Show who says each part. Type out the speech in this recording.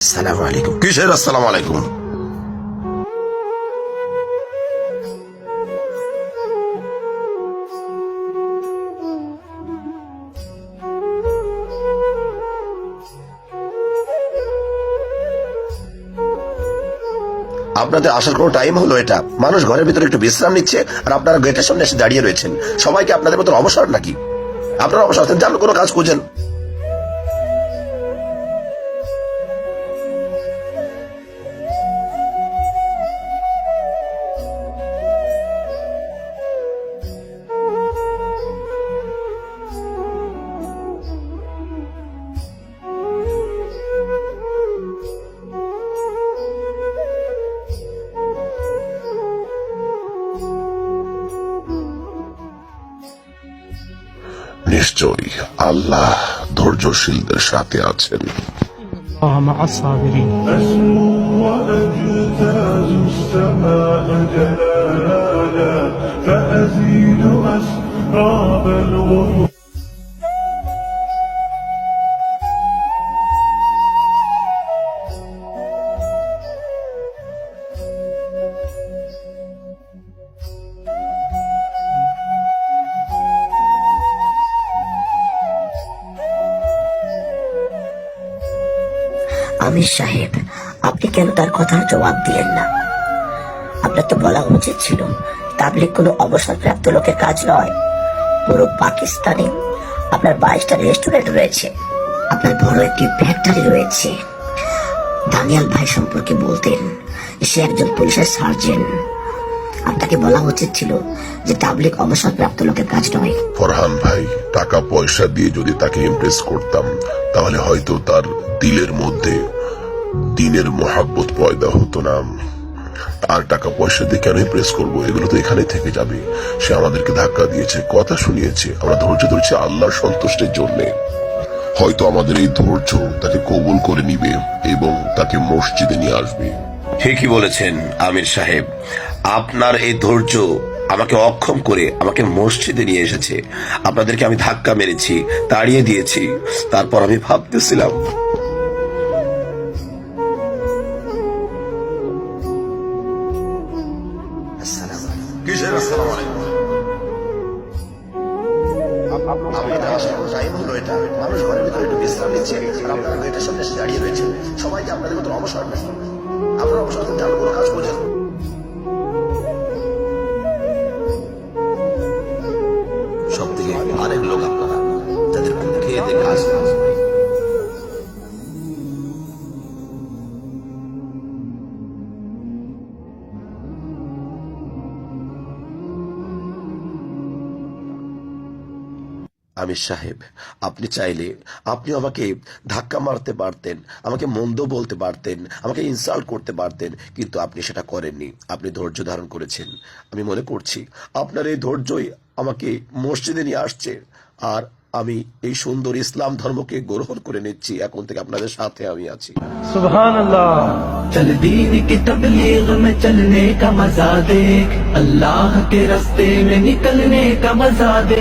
Speaker 1: আসসালামু আলাইকুম। কিসের আসসালামু আলাইকুম? আপনাদের আসার কোনো টাইম হলো এটা? মানুষ ঘরের ভিতরে একটু বিশ্রাম নিচ্ছে আর আপনারা গেটের সামনে এসে দাঁড়িয়ে রয়েছেন। সবাইকে আপনাদের মতন অবসর নাকি? আপনারা অবসর আছেন, যান কোনো কাজ খুঁজেন। নিশ্চয়ই আল্লাহ ধৈর্যশীলদের সাথে আছেন।
Speaker 2: الله مع الصابرين.
Speaker 3: أسمو وأجتاز السماء جلالا فأزيد أسراب الغرور.
Speaker 4: আমির সাহেব, আপনি কেন তার কথার জবাব দিলেন না? আপনার তো বলা উচিত ছিল তাবলিগ কোনো অবসরপ্রাপ্ত লোকের কাজ নয়। পুরো পাকিস্তানে আপনার 22টা রেস্টুরেন্ট রয়েছে, আপনার বড় একটি ফ্যাক্টরি রয়েছে। দানিয়াল ভাই সম্পর্কে বলতেন সে একজন পুলিশের সার্জেন্ট। আপনাকে বলা উচিত ছিল যে তাবলিগ অবসরপ্রাপ্ত লোকের কাজ নয়।
Speaker 5: ফরহান ভাই, টাকা পয়সা দিয়ে যদি তাকে ইমপ্রেস করতাম তাহলে হয়তো তার দিলের মধ্যে দিনের মহাব্বত পয়দা হতো না। আর টাকা পয়সা দিয়ে কেন ইমপ্রেস করবো? এগুলো তো এখানে থেকে যাবে। সে আমাদেরকে ধাক্কা দিয়েছে, কথা শুনিয়েছে, আমরা ধৈর্য ধরেছি আল্লাহর সন্তুষ্টির জন্য। হয়তো আমাদের এই ধৈর্য তাকে কবুল করে নিবে এবং তাকে মসজিদে নিয়ে আসবে।
Speaker 1: ঠিকই বলেছেন আমির সাহেব, আপনার এই ধৈর্য আমাকে অক্ষম করে আমাকে মসজিদে নিয়ে এসেছে। আপনাদেরকে আমি ধাক্কা মেরেছি, তাড়িয়ে দিয়েছি, তারপর আমি ভাবতেছিলাম কিসের আসসালামু আলাইকুম? আপনাদের আসার কোনো টাইম হলো এটা? মানুষ ঘরের ভিতরে একটু বিশ্রাম নিচ্ছে আর আপনারা গেটের সামনে এসে দাঁড়িয়ে রয়েছেন। সবাইকে আপনাদের মতন অবসর নেই। আপনারা অবসর আছেন, যান কোনো কাজ খুঁজেন। সব থেকে আরেক লোক আপনারা যাদের খেয়ে দিয়ে কাজ নাই। আমির সাহেব, আপনি চাইলে আপনি আমাকে ধাক্কা মারতে পারতেন, আমাকে মন্দ বলতে পারতেন, আমাকে ইনসাল্ট করতে পারতেন, কিন্তু আপনি সেটা করেননি। আপনি ধৈর্য ধারণ করেছেন। আমি মনে করছি আপনার এই ধৈর্যই আমাকে মসজিদে নিয়ে আসছে। আর আমি এই সুন্দর ইসলাম ধর্মকে গ্রহণ করে নিচ্ছি। এখন থেকে আপনাদের সাথে আমি আছি।
Speaker 2: सुभान अल्लाह.
Speaker 6: चल दीन की तबलीग में चलने का मजा देख, अल्लाह के रास्ते में निकलने का मजा देख।